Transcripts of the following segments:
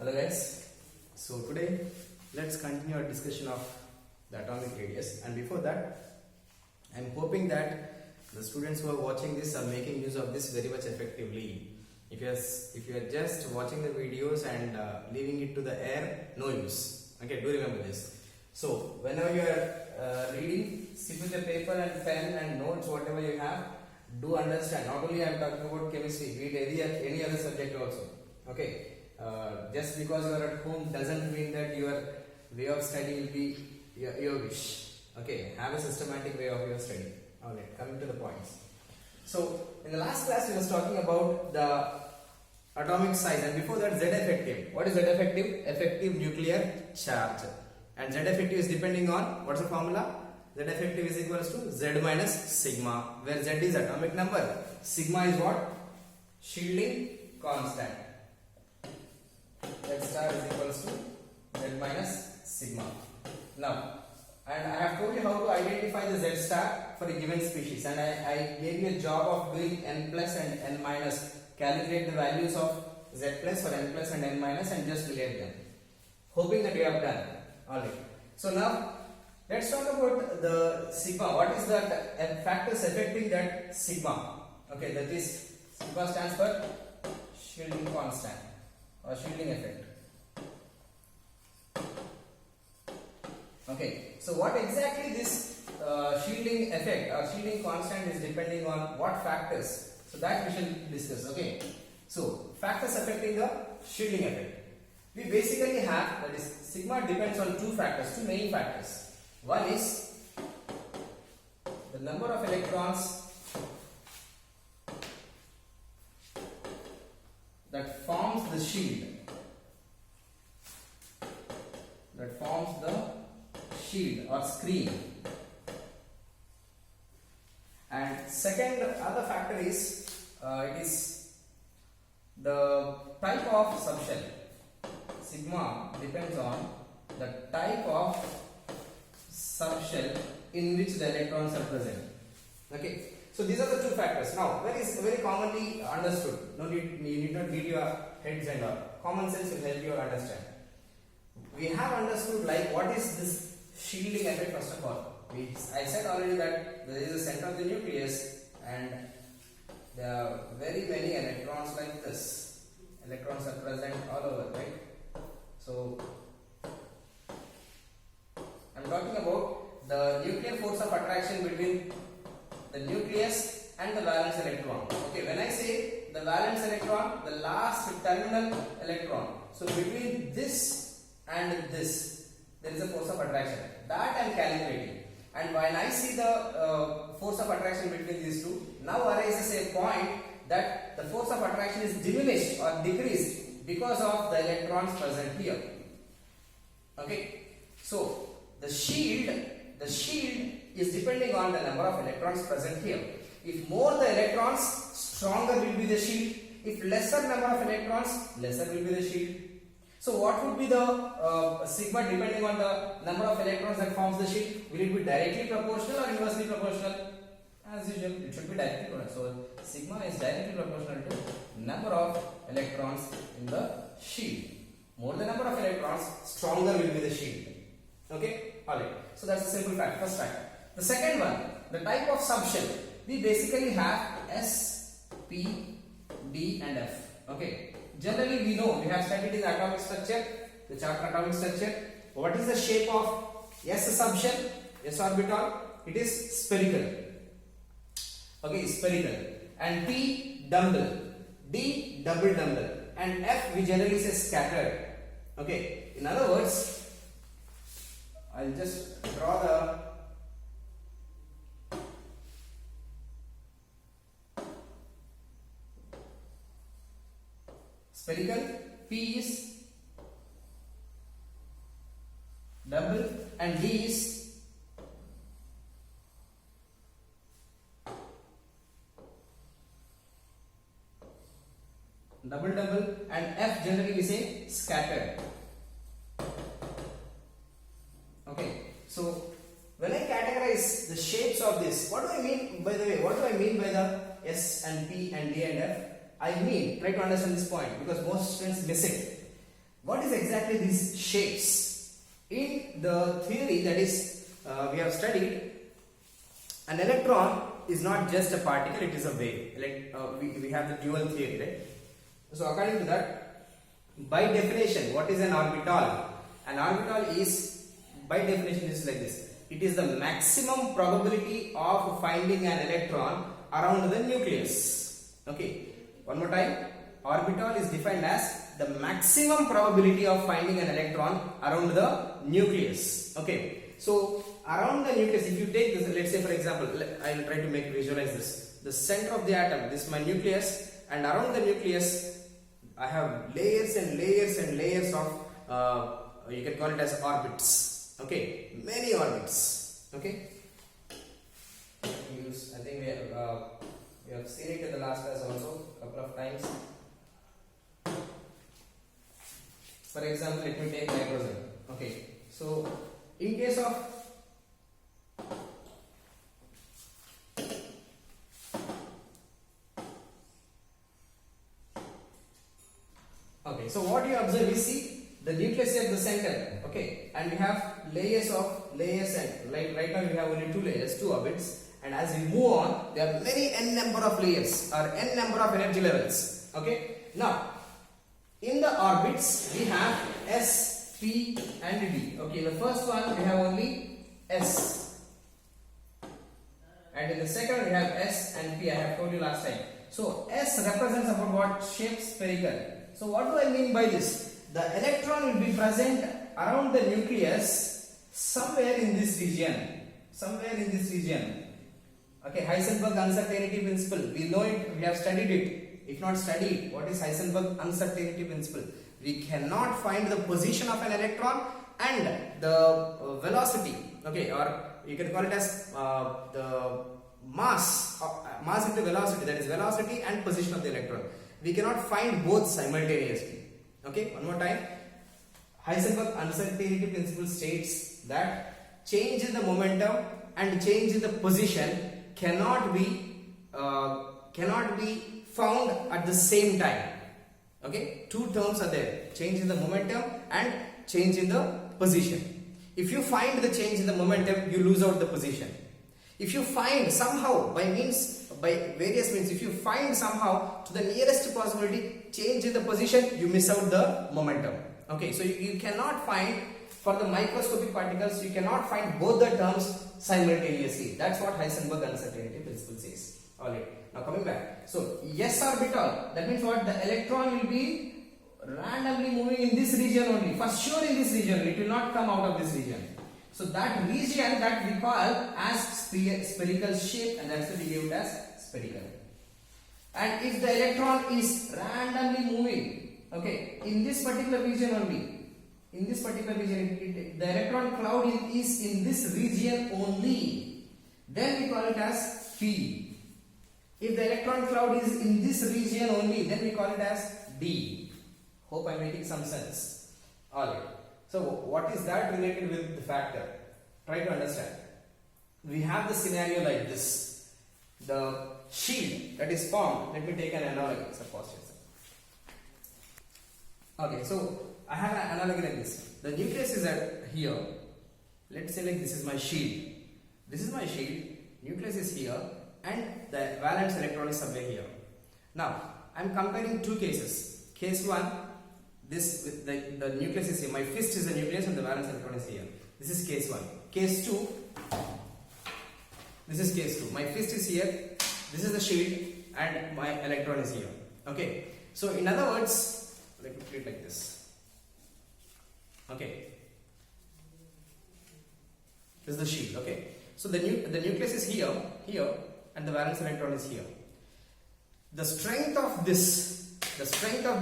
Hello guys, so today let's continue our discussion of the atomic radius, and before that I am hoping that the students who are watching this are making use of this very much effectively. If you are just watching the videos and leaving it to the air, no use. Okay, do remember this. So whenever you are reading, sit with a paper and pen and notes, whatever you have, do understand. Not only I am talking about chemistry, read any other subject also. Okay. Just because you are at home doesn't mean that your way of study will be your wish. Okay, have a systematic way of your study. Alright, coming to the points. So in the last class we was talking about the atomic size, and before that Z effective. What is Z effective? Effective nuclear charge. And Z effective is depending on, what's the formula? Z effective is equals to Z minus sigma, where Z is atomic number. Sigma is what? Shielding constant. Z star is equals to Z minus sigma. Now, and I have told you how to identify the Z star for a given species, and I gave you a job of doing N plus and N minus. Calculate the values of Z plus for N plus and N minus and just relate them. Hoping that you have done. Alright. So now, let's talk about the sigma. What is the factors affecting that sigma? Okay, that is, sigma stands for shielding constant or shielding effect. Okay, so what exactly this shielding effect or shielding constant is depending on what factors? So that we shall discuss. Okay, so factors affecting the shielding effect. We basically have, that is, sigma depends on two factors, two main factors. One is the number of electrons that forms the shield, or screen, and second other factor is it is the type of subshell. Sigma depends on the type of subshell in which the electrons are present. Okay, so these are the two factors. Now, very commonly understood. You need not beat your heads and all. Common sense will help you understand. We have understood like what is this shielding effect. First of all, I said already that there is a center of the nucleus and there are very many electrons like this. Electrons are present all over, right? So I am talking about the nuclear force of attraction between the nucleus and the valence electron. Okay, when I say the valence electron, the last terminal electron. So between this and this, there is a force of attraction. That I am calculating. And when I see the force of attraction between these two, now arises a point that the force of attraction is diminished or decreased because of the electrons present here. Okay, so the shield is depending on the number of electrons present here. If more the electrons, stronger will be the shield. If lesser number of electrons, lesser will be the shield. So what would be the sigma depending on the number of electrons that forms the shield? Will it be directly proportional or inversely proportional? As usual, it should be directly proportional. So sigma is directly proportional to number of electrons in the shield. More the number of electrons, stronger will be the shield. Okay? Alright. So that's the simple fact, first fact. The second one, the type of subshell. We basically have S, P, D and F. Okay. Generally we know, we have studied in the atomic structure, the chapter atomic structure. What is the shape of S subshell, S orbital? It is spherical. Okay, spherical. And P, dumbbell. D, double dumbbell. And F, we generally say scattered. Okay, in other words, I'll just draw the spherical, P is double and D is double and F generally we say scattered. Okay, so when I categorize the shapes of this, what do I mean by the way? What do I mean by the S and P and D and F? I mean, try to understand this point because most students miss it. what is exactly these shapes? In the theory that is we have studied, an electron is not just a particle, it is a wave. We have the dual theory, right? So according to that, by definition, what is an orbital? An orbital is, by definition, is like this. It is the maximum probability of finding an electron around the nucleus. Okay, one more time. Orbital is defined as the maximum probability of finding an electron around the nucleus. Okay, so around the nucleus, if you take this, let's say for example, I will try to make visualize this. The center of the atom, this is my nucleus, and around the nucleus, I have layers and layers and layers of, you can call it as orbits. Okay, many orbits. Okay, I think we have seen it in the last class also couple of times. For example, let me take nitrogen. Okay, so in case of so what you observe is, see the nucleus at the center, okay, and we have layers and right now we have only two layers, two orbits, and as we move on there are many n number of layers or n number of energy levels. Okay, now in the orbits we have S, P and D. Okay, the first one we have only S, and in the second one we have S and P. I have told you last time. So S represents about what? Shape spherical. So what do I mean by this? The electron will be present around the nucleus somewhere in this region. Somewhere in this region. Okay, Heisenberg uncertainty principle. We know it, we have studied it. If not studied, what is Heisenberg uncertainty principle? We cannot find the position of an electron and the velocity. Okay, or you can call it as the mass into velocity, that is velocity and position of the electron. We cannot find both simultaneously. Okay, one more time. Heisenberg uncertainty principle states that change in the momentum and change in the position cannot be found at the same time. Okay, two terms are there: change in the momentum and change in the position. If you find the change in the momentum, you lose out the position. If you find somehow by various means, if you find somehow to the nearest possibility change in the position, you miss out the momentum. Okay, so you cannot find, for the microscopic particles, you cannot find both the terms simultaneously. That's what Heisenberg uncertainty principle says. Alright, now coming back. So S orbital, that means what? The electron will be randomly moving in this region only. For sure in this region, it will not come out of this region. So that region that we call as spherical shape, and that's why we give it as spherical. And if the electron is randomly moving, okay, in this particular region only, in this particular region, the electron cloud is in this region only, then we call it as P. If the electron cloud is in this region only, then we call it as D. Hope I am making some sense. Alright. So what is that related with the factor? Try to understand. We have the scenario like this. The shield that is formed. Let me take an analogy. Suppose. Okay, so I have an analogy like this. The nucleus is at here. Let's say like this is my shield. This is my shield. Nucleus is here, and the valence electron is somewhere here. Now I am comparing two cases. Case 1. This with the nucleus is here. My fist is the nucleus and the valence electron is here. This is case 1. Case 2. This is case 2. My fist is here. This is the shield and my electron is here. Okay. So in other words, let me put it like this. Okay. This is the shield. Okay. So the nucleus is here, and the valence electron is here. The strength of this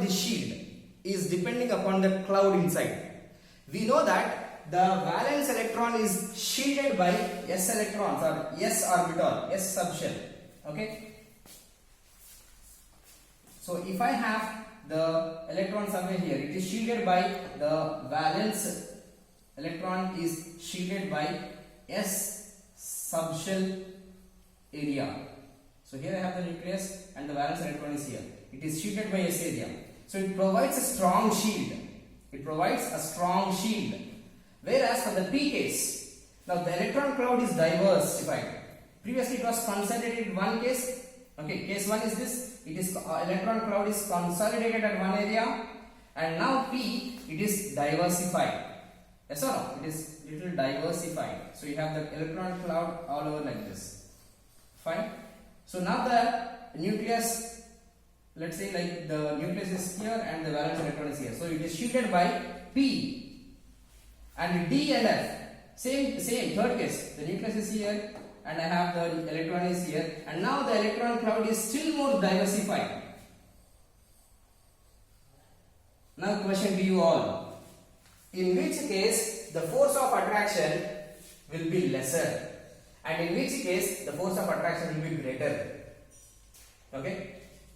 shield is depending upon the cloud inside. We know that the valence electron is shielded by s electrons or s orbital, s subshell. Okay. So if I have the electron somewhere here, it is shielded by the valence electron is shielded by s subshell area. So here I have the nucleus and the valence electron is here. It is shielded by s area. So it provides a strong shield. It provides a strong shield. Whereas for the p case, now the electron cloud is diversified. Previously it was consolidated in one case. Okay, case 1 is this. It is electron cloud is consolidated at one area, and now p it is diversified. Yes or no? It is little diversified. So you have the electron cloud all over like this. Fine. So now the nucleus, let's say like the nucleus is here and the valence electron is here. So it is shielded by p, and d and f. Same third case. The nucleus is here and I have the electron is here, and now the electron cloud is still more diversified. Now question to you all. In which case the force of attraction will be lesser, and in which case the force of attraction will be greater? Okay,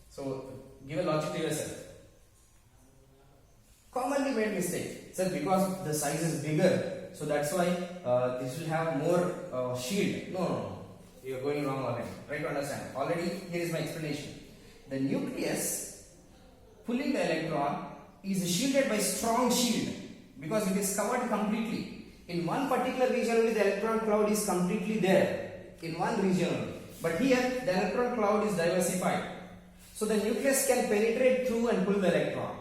so give a logic to yourself. Commonly made mistake, sir, because the size is bigger, so that's why this will have more shield. No, you are going wrong already. Try to understand. Already here is my explanation. The nucleus pulling the electron is shielded by strong shield, because it is covered completely. In one particular region only the electron cloud is completely there, in one region only. But here the electron cloud is diversified. So the nucleus can penetrate through and pull the electron.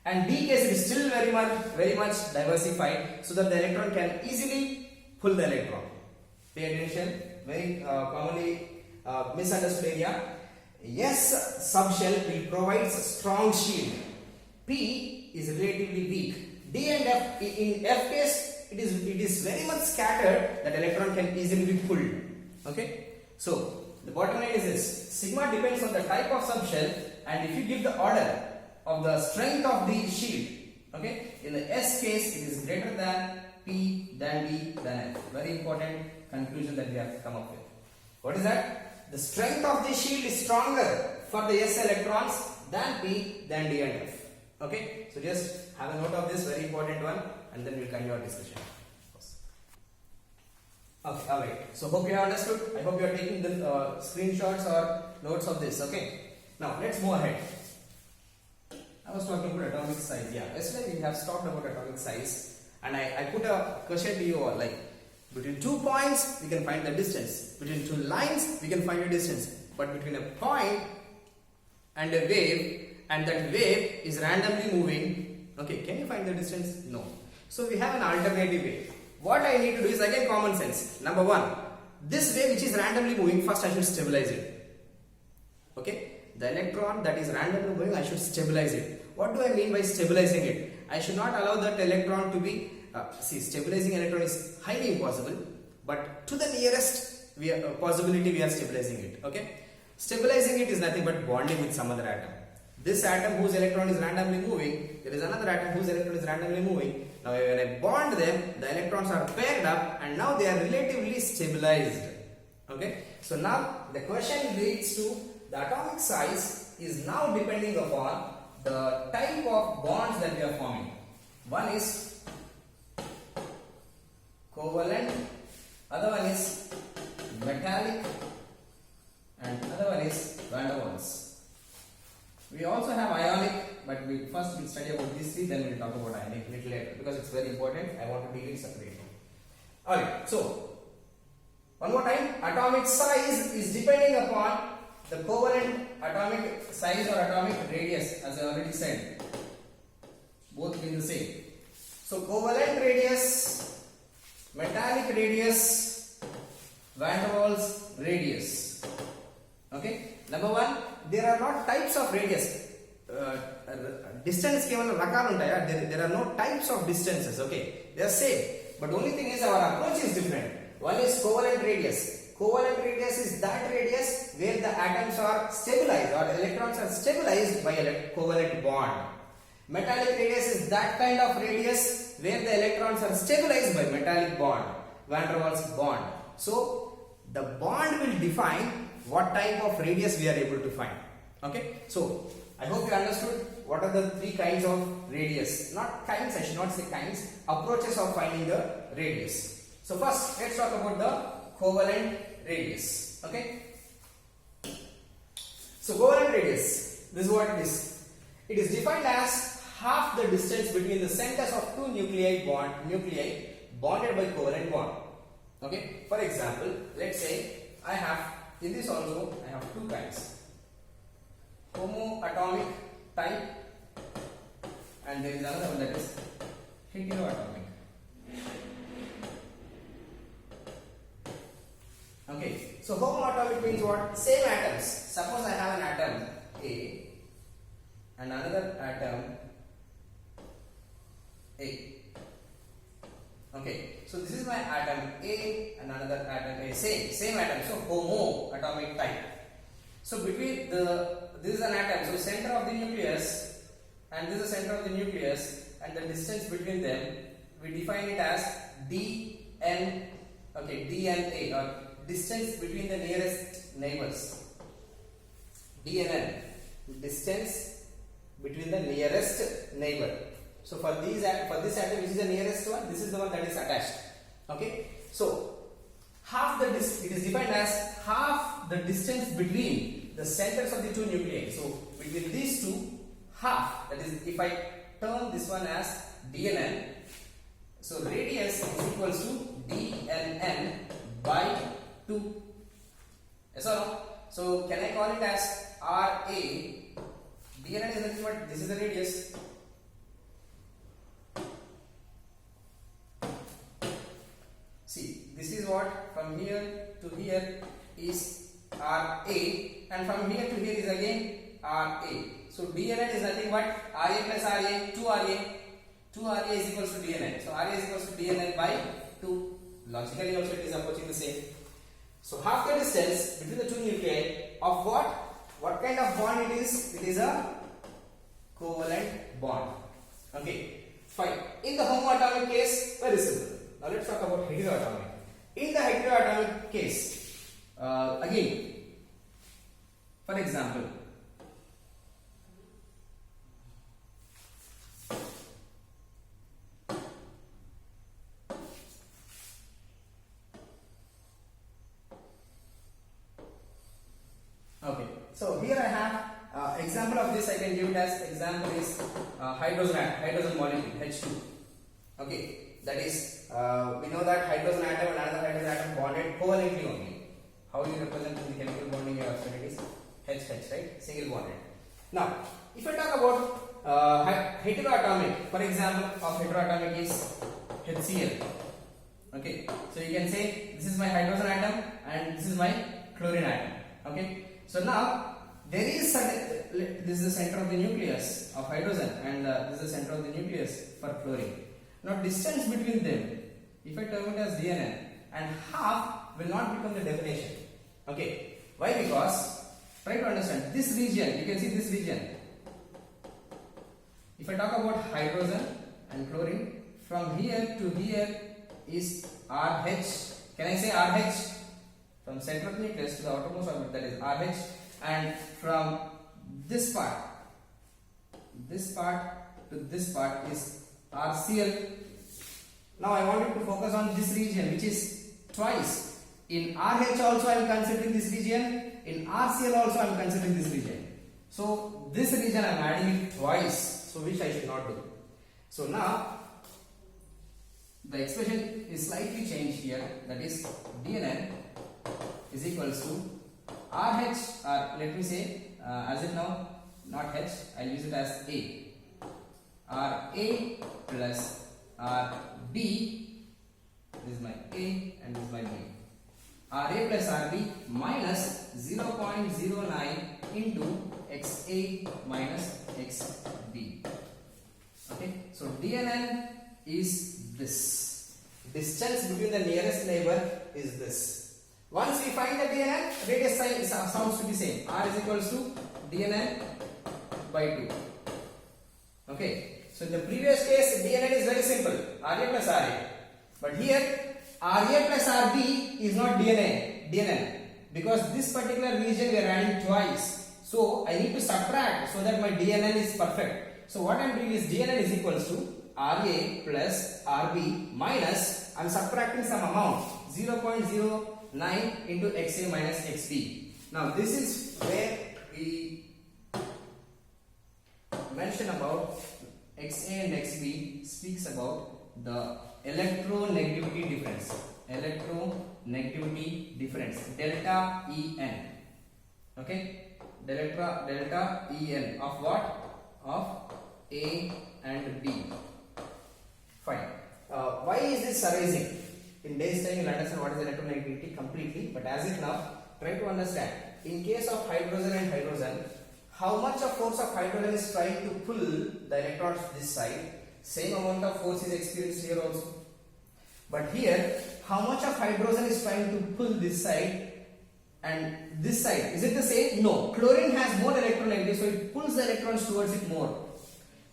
And D case is still very much diversified, so that the electron can easily pull the electron. Pay attention, very commonly misunderstood area. S subshell will provide strong shield. P is relatively weak. D and F, in F case, it is very much scattered that electron can easily be pulled. Okay, so the bottom line is this: sigma depends on the type of subshell, and if you give the order of the strength of the shield, okay, in the S case it is greater than P, than D, than F. Very important conclusion that we have to come up with. What is that? The strength of the shield is stronger for the S electrons than P, than D and F. Okay, so just have a note of this, very important one, and then we'll continue our discussion. Okay, alright. So hope you have understood. I hope you are taking the screenshots or notes of this. Okay. Now let's move ahead. I was talking about atomic size. Yeah, yesterday we have talked about atomic size, and I put a question to you all, like between 2 points we can find the distance, between 2 lines we can find a distance, but between a point and a wave, and that wave is randomly moving, okay, can you find the distance? No. So we have an alternative way. What I need to do is again common sense. Number 1, this wave which is randomly moving, first I should stabilize it. Okay, the electron that is randomly moving, I should stabilize it. What do I mean by stabilizing it? I should not allow that electron to be, stabilizing electron is highly impossible, but to the nearest possibility we are stabilizing it. Okay, stabilizing it is nothing but bonding with some other atom. This atom whose electron is randomly moving, there is another atom whose electron is randomly moving. Now when I bond them, the electrons are paired up and now they are relatively stabilized. Okay, so now the question leads to the atomic size is now depending upon the type of bonds that we are forming. One is covalent, other one is metallic, and other one is van der Waals. We also have ionic, but we first will study about these three, then we will talk about ionic a little later, because it's very important. I want to deal it separately. Alright, so one more time, atomic size is depending upon the covalent atomic size or atomic radius, as I already said. Both being the same. So covalent radius, metallic radius, van der Waals radius. Okay. Number 1, there are not types of radius. Distance keval rakalu untaya. There are no types of distances. Okay, they are same, but only thing is our approach is different. One is covalent radius. Covalent radius is that radius where the atoms are stabilized or electrons are stabilized by a covalent bond. Metallic radius is that kind of radius where the electrons are stabilized by metallic bond, van der Waals bond. So the bond will define what type of radius we are able to find. Okay, so I hope you understood what are the 3 kinds of radius. Not kinds, I should not say kinds, approaches of finding the radius. So first let's talk about the covalent radius. Okay, so covalent radius, this is what it is. It is defined as half the distance between the centers of two nuclei bonded by covalent bond. Okay, for example, let's say I have in this also I have two kinds, homoatomic type, and there is another one that is heteroatomic. Okay, so homoatomic means what? Same atoms. Suppose I have an atom A and another atom A. Okay, so this is my atom A and another atom A. Same atom. So homoatomic type. So between this is an atom. So center of the nucleus and this is the center of the nucleus, and the distance between them we define it as dn. Okay, dna, or distance between the nearest neighbors. dnn, distance between the nearest neighbor. So for this atom, which is the nearest one, this is the one that is attached. Okay, so half the it is defined as half the distance between the centers of the two nuclei. So between these two, half, that is, if I turn this one as dnn, so radius is equals to dnn by 2. Yes or no? So can I call it as RA? dnn is nothing but this is the radius. See, this is what from here to here is RA, and from here to here is again RA. So dnn is nothing but RA plus RA, 2RA. 2RA is equals to dnn. So RA is equals to dnn by 2. Logically also it is approaching the same. So half the distance between the two nuclei of what? What kind of bond it is? It is a covalent bond. Okay, fine. In the homoatomic case, very simple. Now let's talk about heteroatomic. In the heteroatomic case, again, for example, okay, so here I have example of this. I can give it as example is hydrogen molecule H2. Okay, that is we know that hydrogen atom and another hydrogen atom bonded covalently only. How you represent in the chemical bonding you have studied is HH, right? Single bonded. Now, if I talk about heteroatomic, for example of heteroatomic is HCl. Okay, so you can say this is my hydrogen atom and this is my chlorine atom. Okay, so now there is this is the center of the nucleus of hydrogen, and this is the center of the nucleus for chlorine. Now distance between them, if I term it as dnn, and half will not become the definition. Okay, why? Because try to understand this region. You can see this region. If I talk about hydrogen and chlorine, from here to here is RH. Can I say RH? From center of the nucleus to the outermost orbit, that is RH, and from this part to this part is RCl. Now I want you to focus on this region, which is twice. In RH also I am considering this region. In RCl also I am considering this region. So this region I am adding it twice. So which I should not do. So now the expression is slightly changed here. That is dnn is equals to RH, or let me say as it now not H, I will use it as A. RA plus RB, this is my A and this is my B. RA plus RB minus 0.09 into XA minus XB. Okay, so dnn is this. Distance between the nearest neighbor is this. Once we find the dnn, radius sign sounds to be same. R is equals to dnn by 2. Okay. So in the previous case, dnn is very simple, RA plus RA. But here, RA plus RB is not dnn, because this particular region we are adding twice. So I need to subtract so that my dnn is perfect. So what I am doing is dnn is equals to RA plus RB minus, I am subtracting some amount, 0.09 into XA minus XB. Now this is where we mention about Xa and Xb speaks about the electronegativity difference. Electronegativity difference. Delta En. Okay? Delta En of what? Of A and B. Fine. Why is this arising? In days time, you will understand what is electronegativity completely. But as of now, try to understand. In case of hydrogen and hydrogen, how much of force of hydrogen is trying to pull the electrons this side? Same amount of force is experienced here also. But here, how much of hydrogen is trying to pull this side and this side? Is it the same? No. Chlorine has more electronegativity, so it pulls the electrons towards it more.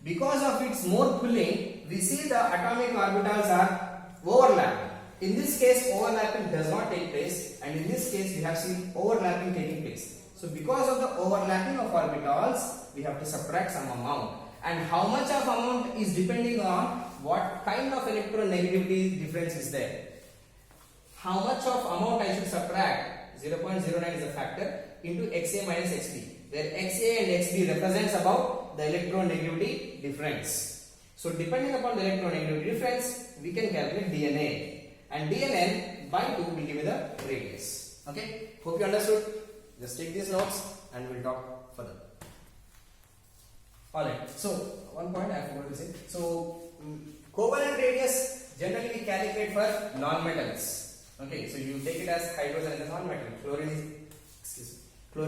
Because of its more pulling, we see the atomic orbitals are overlapping. In this case, overlapping does not take place, and in this case, we have seen overlapping taking place. So, because of the overlapping of orbitals, we have to subtract some amount. And how much of amount is depending on what kind of electronegativity difference is there. How much of amount I should subtract? 0.09 is a factor into Xa minus Xb, where Xa and Xb represents about the electronegativity difference. So, depending upon the electronegativity difference, we can calculate DNA. And dnn by 2 will give me the radius. Okay, hope you understood. Just take these notes and we'll talk further. Alright, so one point I forgot to say. So, covalent radius generally we calculate for non-metals. Okay, so you take it as hydrogen is a non-metal, chlorine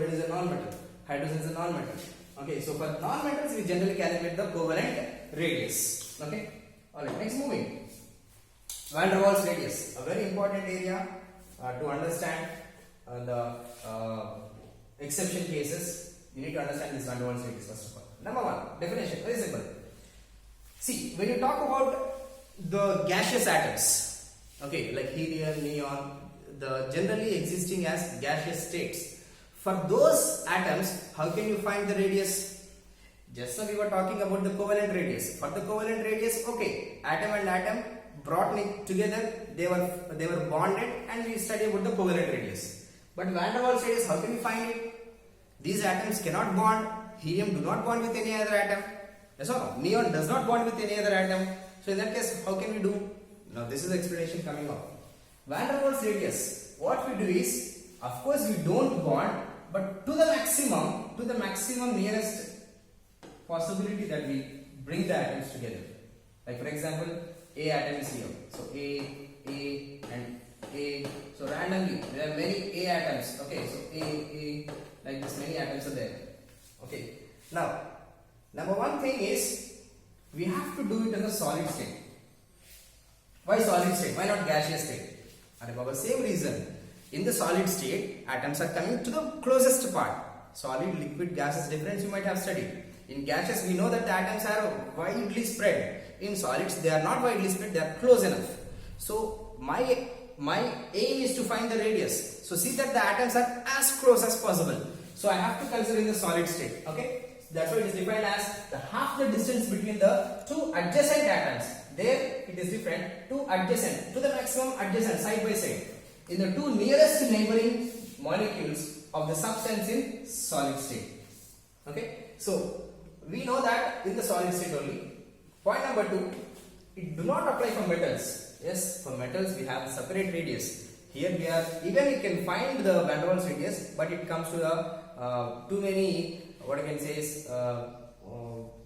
is a non-metal, hydrogen is a non-metal. Okay, so for non-metals we generally calculate the covalent radius. Okay, alright, next moving. Van der Waals radius, a very important area to understand the exception cases. You need to understand this Van der Waals radius first of all. Number one, definition, very simple. See, when you talk about the gaseous atoms, okay, like helium, neon, the generally existing as gaseous states, for those atoms, how can you find the radius? Just now we were talking about the covalent radius. For the covalent radius, okay, atom and atom brought together, they were bonded, and we study about the covalent radius. But Van der Waals radius, how can we find it? These atoms cannot bond. Helium do not bond with any other atom. Yes or no? Neon does not bond with any other atom. So in that case, how can we do? Now this is the explanation coming up. Van der Waals radius, what we do is, of course we don't bond, but to the maximum nearest possibility that we bring the atoms together. Like for example, A atom is here. So A and A. So randomly there are many A atoms. Okay, so A, like this many atoms are there. Okay. Now, number one thing is we have to do it in a solid state. Why solid state? Why not gaseous state? And for the same reason, in the solid state, atoms are coming to the closest part. Solid, liquid, gaseous difference you might have studied. In gaseous, we know that the atoms are widely spread. In solids, they are not widely spread, they are close enough. So, my aim is to find the radius. So, see that the atoms are as close as possible. So, I have to consider in the solid state. Okay, that's why it is defined as the half the distance between the two adjacent atoms. There, it is different. Two adjacent, to the maximum adjacent, side by side. In the two nearest neighboring molecules of the substance in solid state. Okay, so we know that in the solid state only. Point number 2, it do not apply for metals. Yes, for metals we have a separate radius. Here we can find the Van der Waals radius, but it comes to the too many, what I can say is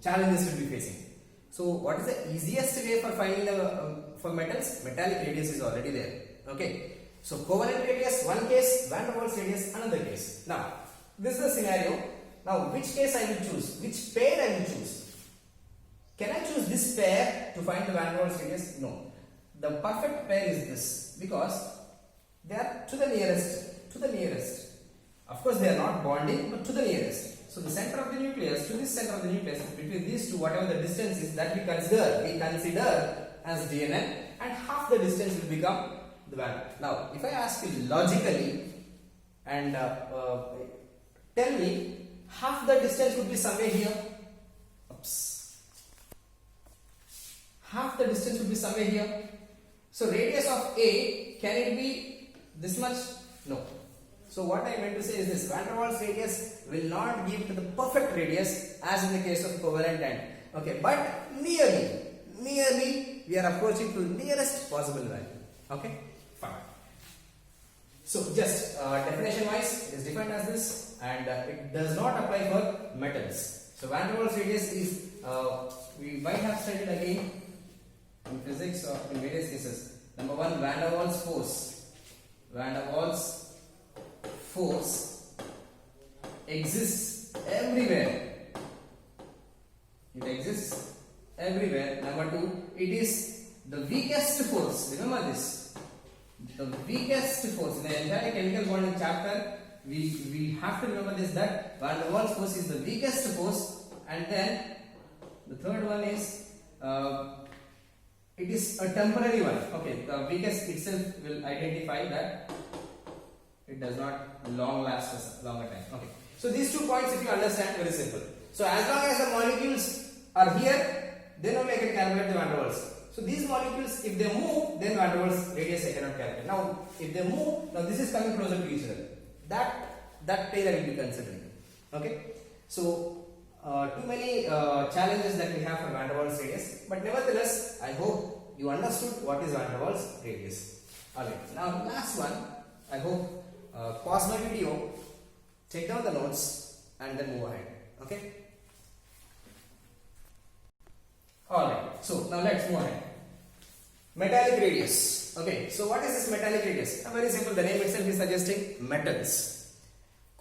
challenges we'll be facing. So what is the easiest way for finding the for metals? Metallic radius is already there. Okay, so covalent radius one case, Van der Waals radius another case. Now this is the scenario. Now which case I will choose? Which pair I will choose? Can I choose this pair to find the Van der Waals radius? No. The perfect pair is this, because they are to the nearest. Of course, they are not bonding, but to the nearest. So the center of the nucleus to this center of the nucleus, between these two, whatever the distance is, that we consider as DNN, and half the distance will become the Van. Now, if I ask you logically, and tell me, half the distance would be somewhere here. Oops. Half the distance would be somewhere here. So radius of A, can it be this much? No. So what I meant to say is this: Van der Waals radius will not give to the perfect radius as in the case of covalent and Okay, but nearly we are approaching to nearest possible value. Okay, fine. So just definition wise, it is defined as this, and it does not apply for metals. So van der Waals radius is we might have studied again in physics or in various cases. Number one, van der Waals force. Van der Waals force exists everywhere. It exists everywhere. Number two, it is the weakest force. Remember this. The weakest force in the entire chemical bonding chapter. We have to remember this, that van der Waals force is the weakest force, and then the third one is it is a temporary one. Okay, the weakest itself will identify that it does not long last a longer time. Okay, so these 2 points, if you understand, very simple. So as long as the molecules are here, then only I can calculate the van der Waals. So these molecules, if they move, then van der Waals radius I cannot calculate. Now, if they move, now this is coming closer to each other. That pair I will be considering. Okay, so too many challenges that we have for van der Waals radius, but nevertheless, I hope you understood what is van der Waals radius. Alright, now last one. I hope pause my video, take down the notes, and then move ahead. Okay. Alright, so now let's move ahead. Metallic radius. Okay, so what is this metallic radius? Very simple, the name itself is suggesting metals.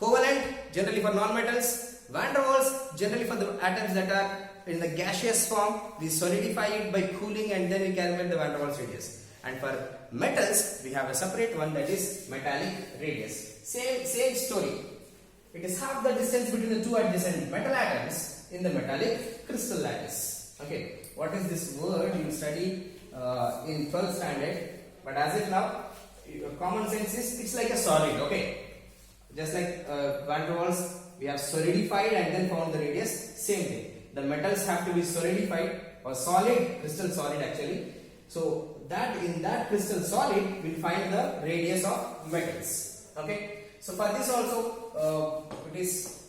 Covalent, generally for non-metals. Van der Waals, generally for the atoms that are in the gaseous form. We solidify it by cooling and then we calculate the van der Waals radius. And for metals, we have a separate one, that is metallic radius. Same story. It is half the distance between the two adjacent metal atoms in the metallic crystal lattice. Okay, what is this word you study in 12th standard? But as if now, common sense is it's like a solid. Okay, just like van der Waals, we have solidified and then found the radius. Same thing. The metals have to be solidified or solid, crystal solid actually. So that in that crystal solid, we'll find the radius of metals. Okay. So for this also, it is,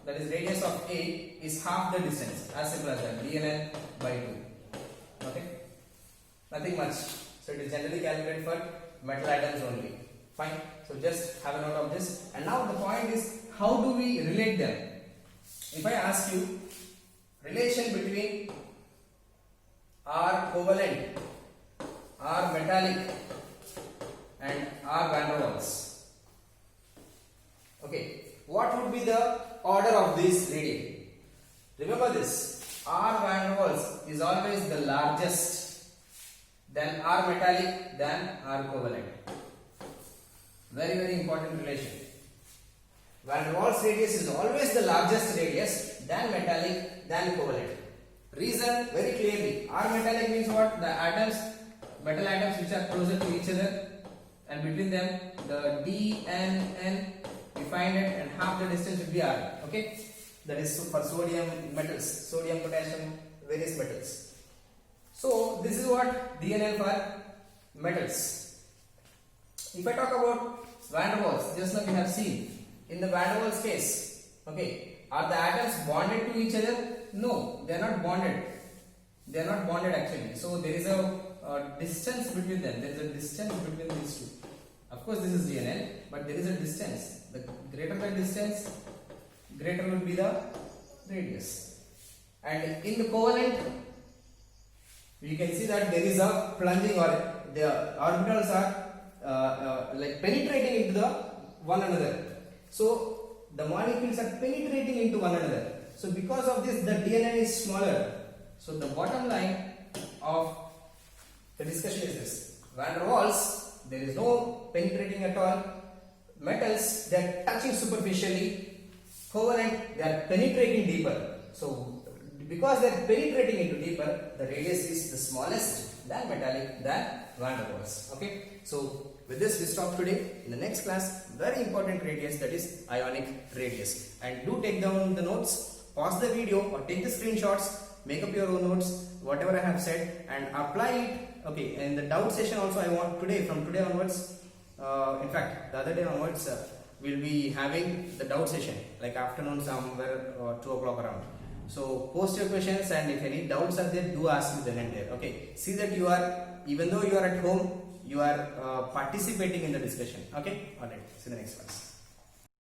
that is radius of A is half the distance, as simple as that, dln by 2. Okay, nothing much. So it is generally calculated for metal atoms only. Fine. So just have a note of this. And now the point is, how do we relate them? If I ask you relation between R covalent, R metallic, and R van der Waals. Okay, what would be the order of these radii? Remember this, R van der Waals is always the largest, then R metallic, then R covalent. Very important relation. Van der Waals radius is always the largest radius, then metallic, then covalent. Reason very clearly, R metallic means what? The atoms, metal atoms which are closer to each other, and between them the D, N, we find it, and half the distance will be R. Okay, that is for sodium metals, sodium, potassium, various metals. So this is what DNL for metals. If I talk about van der Waals, just now we have seen in the van der Waals case. Okay, are the atoms bonded to each other? No, they are not bonded. They are not bonded actually. So there is a distance between them. There is a distance between these two. Of course, this is DNL, but there is a distance. The greater the distance, greater will be the radius. And in the covalent, you can see that there is a plunging, or the orbitals are like penetrating into the one another. So the molecules are penetrating into one another. So because of this, the DNL is smaller. So the bottom line of the discussion is this: van der Waals, there is no penetrating at all. Metals, they are touching superficially. Covalent, they are penetrating deeper. So because they are penetrating into deeper, the radius is the smallest, than metallic, than van der Waals. Okay. So with this we stop today. In the next class, very important radius, that is ionic radius. And do take down the notes, pause the video or take the screenshots, make up your own notes, whatever I have said, and apply it. Okay, and the doubt session also I want today, from today onwards, in fact the other day onwards, we'll be having the doubt session like afternoon somewhere or 2 o'clock around. So post your questions, and if any doubts are there, do ask me then and there. Okay. See that you are, even though you are at home, you are participating in the discussion. Okay. All right. See you in the next class.